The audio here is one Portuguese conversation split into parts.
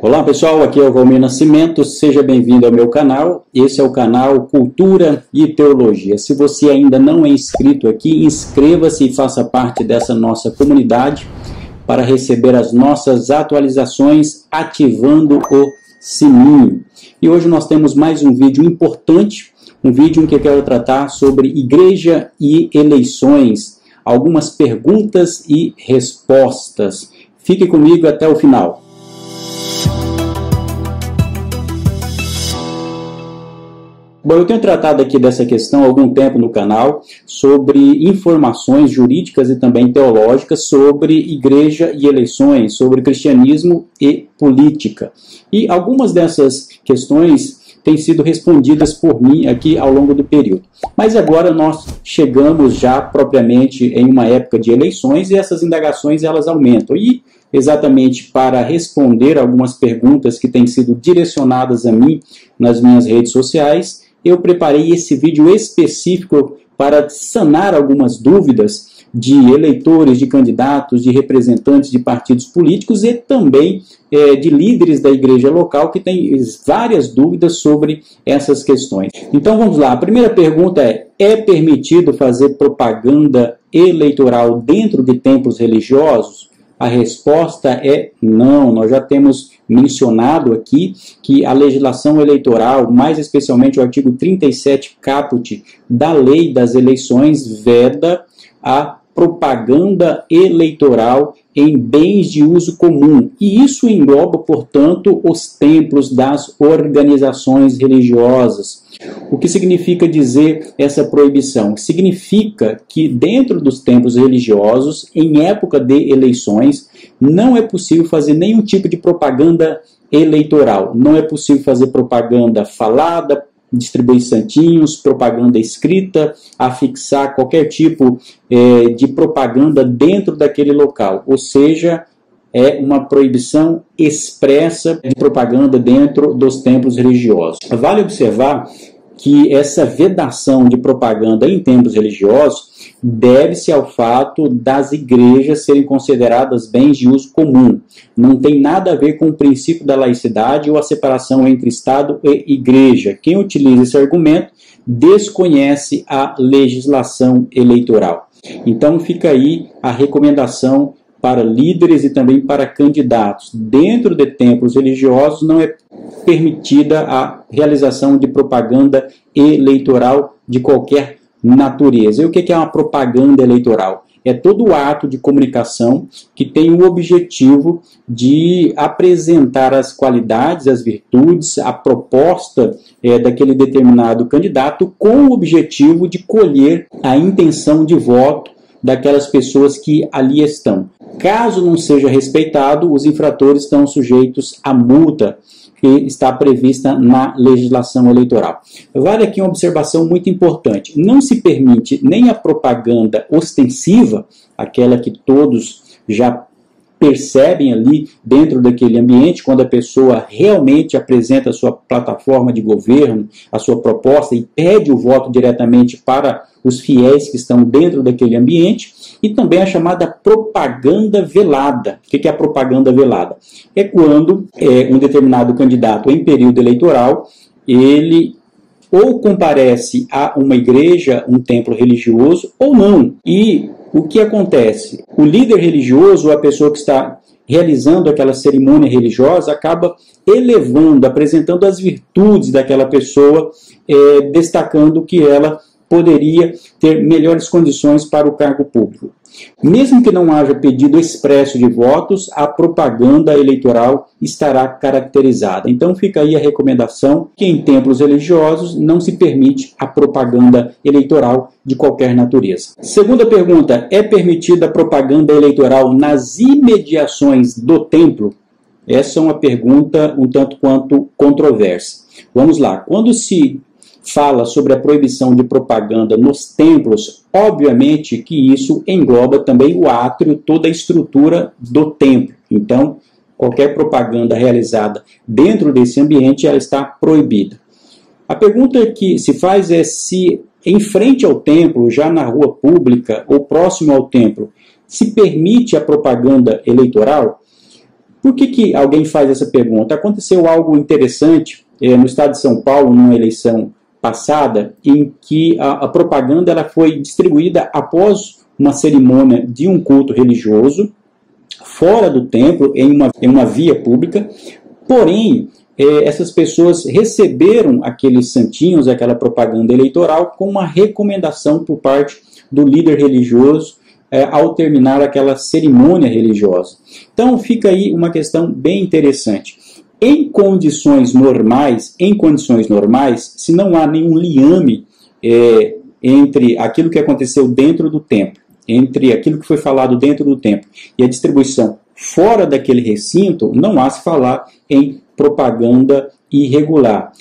Olá pessoal, aqui é o Valmir Nascimento, seja bem-vindo ao meu canal. Esse é o canal Cultura e Teologia. Se você ainda não é inscrito aqui, inscreva-se e faça parte dessa nossa comunidade para receber as nossas atualizações ativando o sininho. E hoje nós temos mais um vídeo importante, um vídeo em que eu quero tratar sobre igreja e eleições, algumas perguntas e respostas. Fique comigo até o final. Bom, eu tenho tratado aqui dessa questão há algum tempo no canal, sobre informações jurídicas e também teológicas sobre igreja e eleições, sobre cristianismo e política. E algumas dessas questões têm sido respondidas por mim aqui ao longo do período. Mas agora nós chegamos já propriamente em uma época de eleições e essas indagações elas aumentam. E exatamente para responder algumas perguntas que têm sido direcionadas a mim nas minhas redes sociais, eu preparei esse vídeo específico para sanar algumas dúvidas de eleitores, de candidatos, de representantes de partidos políticos e também de líderes da igreja local que têm várias dúvidas sobre essas questões. Então vamos lá, a primeira pergunta é permitido fazer propaganda eleitoral dentro de templos religiosos? A resposta é não. Nós já temos mencionado aqui que a legislação eleitoral, mais especialmente o artigo 37 caput da Lei das Eleições, veda a propaganda eleitoral em bens de uso comum. E isso engloba, portanto, os templos das organizações religiosas. O que significa dizer essa proibição? Significa que dentro dos templos religiosos, em época de eleições, não é possível fazer nenhum tipo de propaganda eleitoral. Não é possível fazer propaganda falada, distribuir santinhos, propaganda escrita, afixar qualquer tipo de propaganda dentro daquele local. Ou seja, é uma proibição expressa de propaganda dentro dos templos religiosos. Vale observar que essa vedação de propaganda em templos religiosos deve-se ao fato das igrejas serem consideradas bens de uso comum. Não tem nada a ver com o princípio da laicidade ou a separação entre Estado e igreja. Quem utiliza esse argumento desconhece a legislação eleitoral. Então fica aí a recomendação para líderes e também para candidatos. Dentro de templos religiosos não é permitida a realização de propaganda eleitoral de qualquer natureza. E o que é uma propaganda eleitoral? É todo ato de comunicação que tem o objetivo de apresentar as qualidades, as virtudes, a proposta daquele determinado candidato com o objetivo de colher a intenção de voto daquelas pessoas que ali estão. Caso não seja respeitado, os infratores estão sujeitos à multa que está prevista na legislação eleitoral. Vale aqui uma observação muito importante. Não se permite nem a propaganda ostensiva, aquela que todos já percebem ali dentro daquele ambiente, quando a pessoa realmente apresenta a sua plataforma de governo, a sua proposta e pede o voto diretamente para os fiéis que estão dentro daquele ambiente, e também a chamada propaganda velada. O que é a propaganda velada? É quando um determinado candidato em período eleitoral, ele ou comparece a uma igreja, um templo religioso, ou não. E o que acontece? O líder religioso, a pessoa que está realizando aquela cerimônia religiosa, acaba elevando, apresentando as virtudes daquela pessoa, destacando que ela poderia ter melhores condições para o cargo público. Mesmo que não haja pedido expresso de votos, a propaganda eleitoral estará caracterizada. Então fica aí a recomendação que em templos religiosos não se permite a propaganda eleitoral de qualquer natureza. Segunda pergunta, é permitida a propaganda eleitoral nas imediações do templo? Essa é uma pergunta um tanto quanto controversa. Vamos lá, quando se fala sobre a proibição de propaganda nos templos, obviamente que isso engloba também o átrio, toda a estrutura do templo. Então, qualquer propaganda realizada dentro desse ambiente, ela está proibida. A pergunta que se faz é se em frente ao templo, já na rua pública ou próximo ao templo, se permite a propaganda eleitoral. Por que alguém faz essa pergunta? Aconteceu algo interessante no estado de São Paulo, numa eleição passada, em que a propaganda ela foi distribuída após uma cerimônia de um culto religioso, fora do templo, em uma via pública. Porém, essas pessoas receberam aqueles santinhos, aquela propaganda eleitoral, com uma recomendação por parte do líder religioso ao terminar aquela cerimônia religiosa. Então fica aí uma questão bem interessante. Em condições normais, se não há nenhum liame entre aquilo que aconteceu dentro do templo, entre aquilo que foi falado dentro do templo e a distribuição fora daquele recinto, não há se falar em propaganda irregular.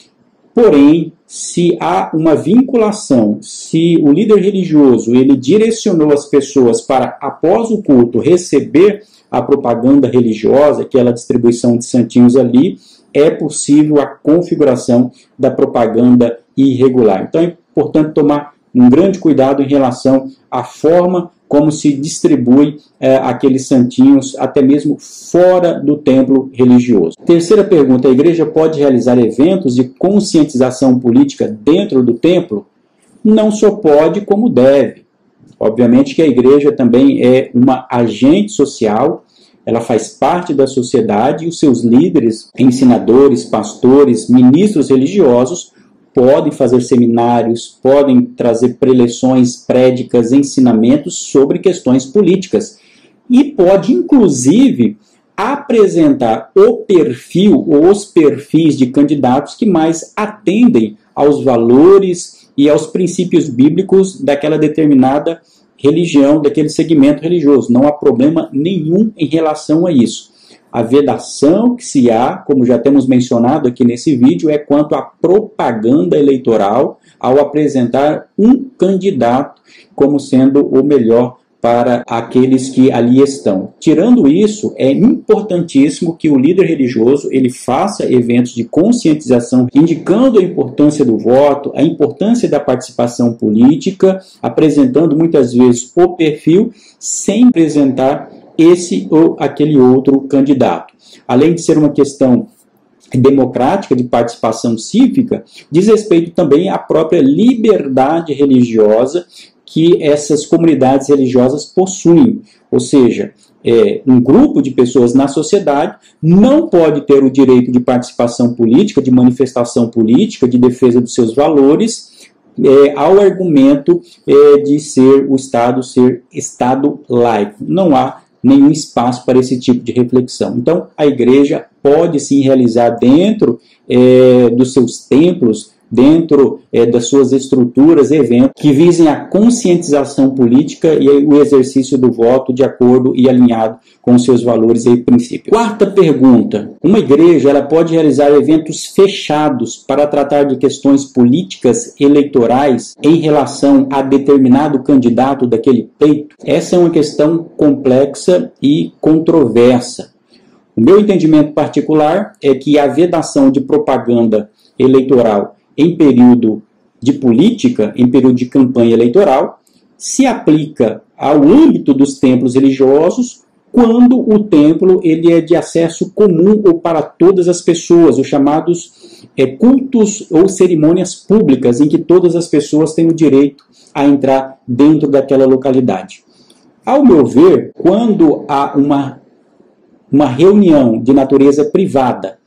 Porém, se há uma vinculação, se o líder religioso ele direcionou as pessoas para, após o culto, receber a propaganda religiosa, aquela distribuição de santinhos ali, é possível a configuração da propaganda irregular. Então é importante tomar um grande cuidado em relação à forma como se distribui aqueles santinhos, até mesmo fora do templo religioso. Terceira pergunta: a igreja pode realizar eventos de conscientização política dentro do templo? Não só pode, como deve. Obviamente que a igreja também é uma agente social, ela faz parte da sociedade e os seus líderes, ensinadores, pastores, ministros religiosos podem fazer seminários, podem trazer preleções, prédicas, ensinamentos sobre questões políticas. E pode, inclusive, apresentar o perfil ou os perfis de candidatos que mais atendem aos valores e aos princípios bíblicos daquela determinada religião, daquele segmento religioso. Não há problema nenhum em relação a isso. A vedação que se há, como já temos mencionado aqui nesse vídeo, é quanto à propaganda eleitoral ao apresentar um candidato como sendo o melhor para aqueles que ali estão. Tirando isso, é importantíssimo que o líder religioso ele faça eventos de conscientização, indicando a importância do voto, a importância da participação política, apresentando muitas vezes o perfil, sem apresentar esse ou aquele outro candidato. Além de ser uma questão democrática de participação cívica, diz respeito também à própria liberdade religiosa que essas comunidades religiosas possuem. Ou seja, um grupo de pessoas na sociedade não pode ter o direito de participação política, de manifestação política, de defesa dos seus valores, ao argumento de ser o Estado ser Estado laico. Não há nenhum espaço para esse tipo de reflexão. Então, a igreja pode sim realizar dentro dos seus templos, dentro das suas estruturas, eventos que visem a conscientização política e o exercício do voto de acordo e alinhado com os seus valores e princípios. Quarta pergunta: uma igreja ela pode realizar eventos fechados para tratar de questões políticas eleitorais em relação a determinado candidato daquele pleito? Essa é uma questão complexa e controversa. O meu entendimento particular é que a vedação de propaganda eleitoral em período de política, em período de campanha eleitoral, se aplica ao âmbito dos templos religiosos quando o templo ele é de acesso comum ou para todas as pessoas, os chamados cultos ou cerimônias públicas, em que todas as pessoas têm o direito a entrar dentro daquela localidade. Ao meu ver, quando há uma reunião de natureza privada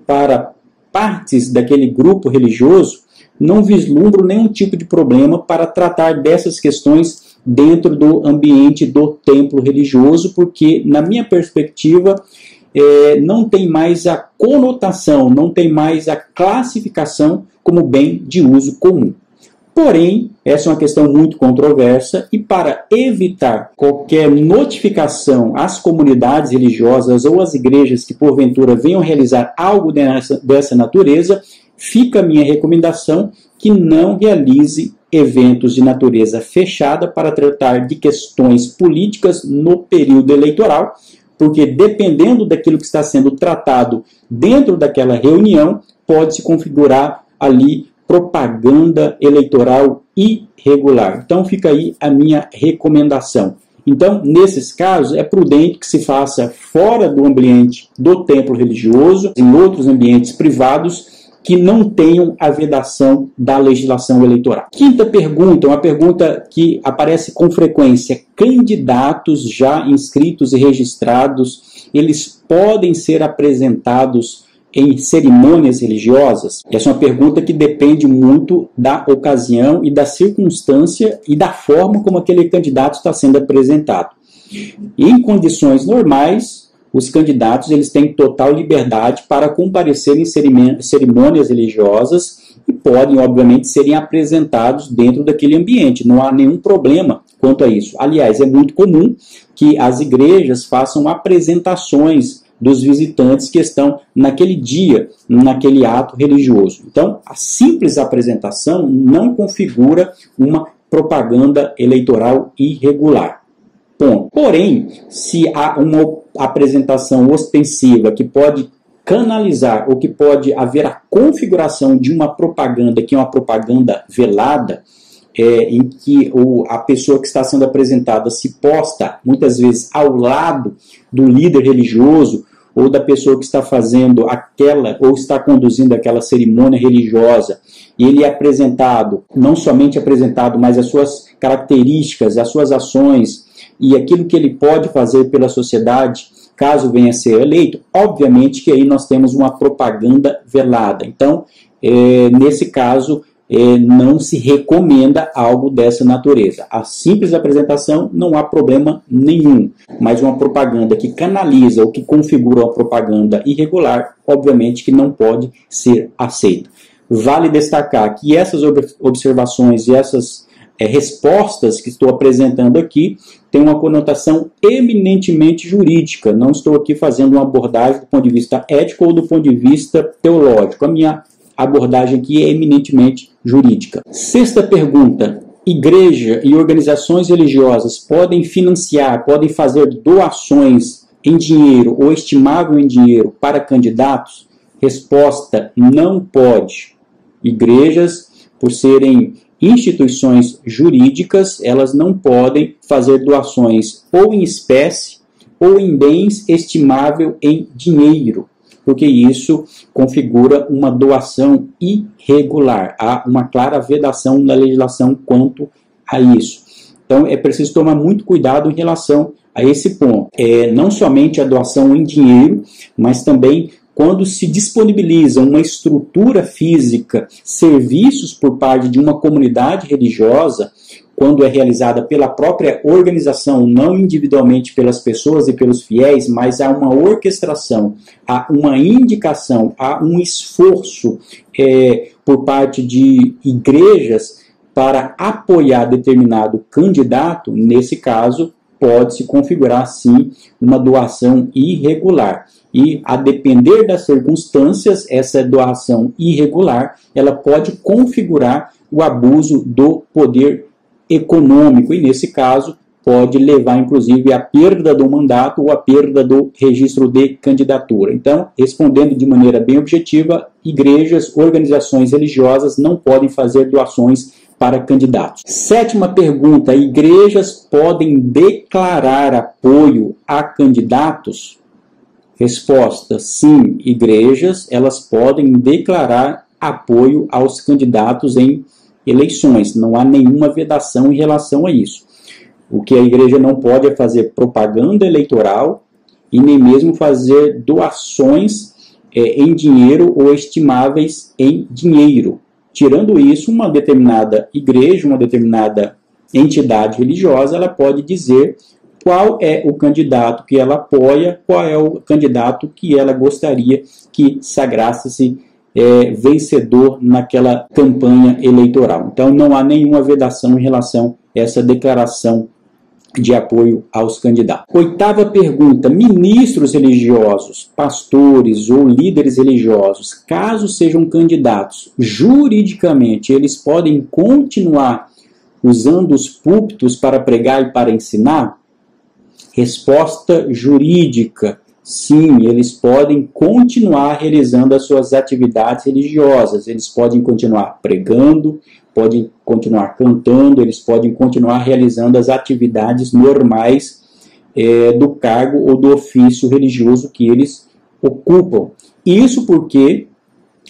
para partes daquele grupo religioso, não vislumbro nenhum tipo de problema para tratar dessas questões dentro do ambiente do templo religioso, porque, na minha perspectiva, não tem mais a conotação, não tem mais a classificação como bem de uso comum. Porém, essa é uma questão muito controversa e para evitar qualquer notificação às comunidades religiosas ou às igrejas que porventura venham realizar algo dessa natureza, fica a minha recomendação que não realize eventos de natureza fechada para tratar de questões políticas no período eleitoral, porque dependendo daquilo que está sendo tratado dentro daquela reunião, pode se configurar ali propaganda eleitoral irregular. Então fica aí a minha recomendação. Então, nesses casos, é prudente que se faça fora do ambiente do templo religioso, em outros ambientes privados, que não tenham a vedação da legislação eleitoral. Quinta pergunta, uma pergunta que aparece com frequência: candidatos já inscritos e registrados, eles podem ser apresentados em cerimônias religiosas? Essa é uma pergunta que depende muito da ocasião e da circunstância e da forma como aquele candidato está sendo apresentado. Em condições normais, os candidatos eles têm total liberdade para comparecer em cerimônias religiosas e podem, obviamente, serem apresentados dentro daquele ambiente. Não há nenhum problema quanto a isso. Aliás, é muito comum que as igrejas façam apresentações dos visitantes que estão naquele dia, naquele ato religioso. Então, a simples apresentação não configura uma propaganda eleitoral irregular. Ponto. Porém, se há uma apresentação ostensiva que pode canalizar ou que pode haver a configuração de uma propaganda que é uma propaganda velada, em que a pessoa que está sendo apresentada se posta muitas vezes ao lado do líder religioso ou da pessoa que está fazendo aquela ou está conduzindo aquela cerimônia religiosa, e ele é apresentado, não somente apresentado, mas as suas características, as suas ações e aquilo que ele pode fazer pela sociedade, caso venha a ser eleito, obviamente que aí nós temos uma propaganda velada. Então, nesse caso, não se recomenda algo dessa natureza. A simples apresentação não há problema nenhum, mas uma propaganda que canaliza ou que configura uma propaganda irregular, obviamente que não pode ser aceita. Vale destacar que essas observações e essas respostas que estou apresentando aqui têm uma conotação eminentemente jurídica. Não estou aqui fazendo uma abordagem do ponto de vista ético ou do ponto de vista teológico. A minha abordagem aqui é eminentemente jurídica. Sexta pergunta: igreja e organizações religiosas podem financiar, podem fazer doações em dinheiro ou estimável em dinheiro para candidatos? Resposta: não pode. Igrejas, por serem instituições jurídicas, elas não podem fazer doações ou em espécie ou em bens estimável em dinheiro, porque isso configura uma doação irregular. Há uma clara vedação na legislação quanto a isso. Então, é preciso tomar muito cuidado em relação a esse ponto. Não somente a doação em dinheiro, mas também quando se disponibiliza uma estrutura física, serviços por parte de uma comunidade religiosa, quando é realizada pela própria organização, não individualmente pelas pessoas e pelos fiéis, mas há uma orquestração, há uma indicação, há um esforço por parte de igrejas para apoiar determinado candidato, nesse caso, pode-se configurar, sim, uma doação irregular. E, a depender das circunstâncias, essa doação irregular, ela pode configurar o abuso do poder econômico, e nesse caso pode levar inclusive à perda do mandato ou à perda do registro de candidatura. Então, respondendo de maneira bem objetiva, igrejas, organizações religiosas não podem fazer doações para candidatos. Sétima pergunta: igrejas podem declarar apoio a candidatos? Resposta: sim, igrejas elas podem declarar apoio aos candidatos em eleições. Não há nenhuma vedação em relação a isso. O que a igreja não pode é fazer propaganda eleitoral e nem mesmo fazer doações em dinheiro ou estimáveis em dinheiro. Tirando isso, uma determinada igreja, uma determinada entidade religiosa, ela pode dizer qual é o candidato que ela apoia, qual é o candidato que ela gostaria que sagrasse-se vencedor naquela campanha eleitoral. Então, não há nenhuma vedação em relação a essa declaração de apoio aos candidatos. Oitava pergunta: ministros religiosos, pastores ou líderes religiosos, caso sejam candidatos, juridicamente, eles podem continuar usando os púlpitos para pregar e para ensinar? Resposta jurídica: sim, eles podem continuar realizando as suas atividades religiosas, eles podem continuar pregando, podem continuar cantando, eles podem continuar realizando as atividades normais do cargo ou do ofício religioso que eles ocupam. Isso porque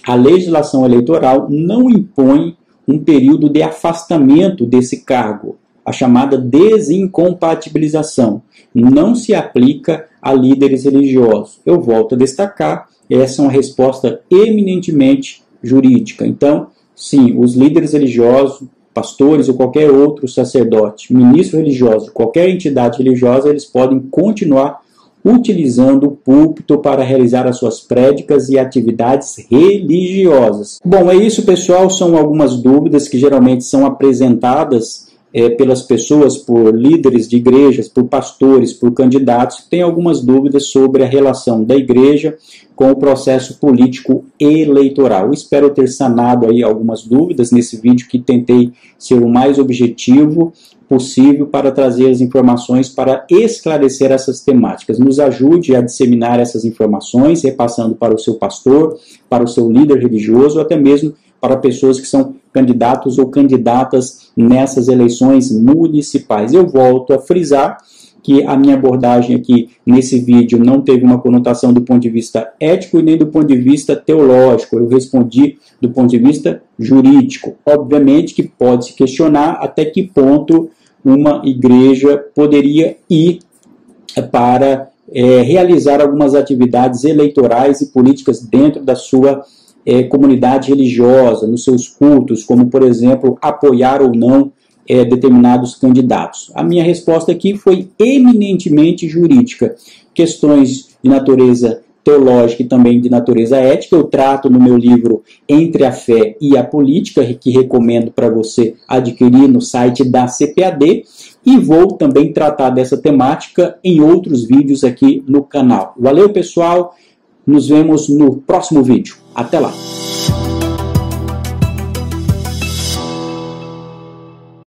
a legislação eleitoral não impõe um período de afastamento desse cargo, a chamada desincompatibilização. Não se aplica a líderes religiosos. Eu volto a destacar, essa é uma resposta eminentemente jurídica. Então, sim, os líderes religiosos, pastores ou qualquer outro sacerdote, ministro religioso, qualquer entidade religiosa, eles podem continuar utilizando o púlpito para realizar as suas prédicas e atividades religiosas. Bom, é isso, pessoal. São algumas dúvidas que geralmente são apresentadas pelas pessoas, por líderes de igrejas, por pastores, por candidatos, que têm algumas dúvidas sobre a relação da igreja com o processo político eleitoral. Espero ter sanado aí algumas dúvidas nesse vídeo, que tentei ser o mais objetivo possível para trazer as informações para esclarecer essas temáticas. Nos ajude a disseminar essas informações, repassando para o seu pastor, para o seu líder religioso, ou até mesmo para pessoas que são candidatos ou candidatas nessas eleições municipais. Eu volto a frisar que a minha abordagem aqui nesse vídeo não teve uma conotação do ponto de vista ético e nem do ponto de vista teológico. Eu respondi do ponto de vista jurídico. Obviamente que pode se questionar até que ponto uma igreja poderia ir para realizar algumas atividades eleitorais e políticas dentro da sua comunidade religiosa, nos seus cultos, como, por exemplo, apoiar ou não determinados candidatos. A minha resposta aqui foi eminentemente jurídica. Questões de natureza teológica e também de natureza ética eu trato no meu livro Entre a Fé e a Política, que recomendo para você adquirir no site da CPAD, e vou também tratar dessa temática em outros vídeos aqui no canal. Valeu, pessoal! Nos vemos no próximo vídeo. Até lá!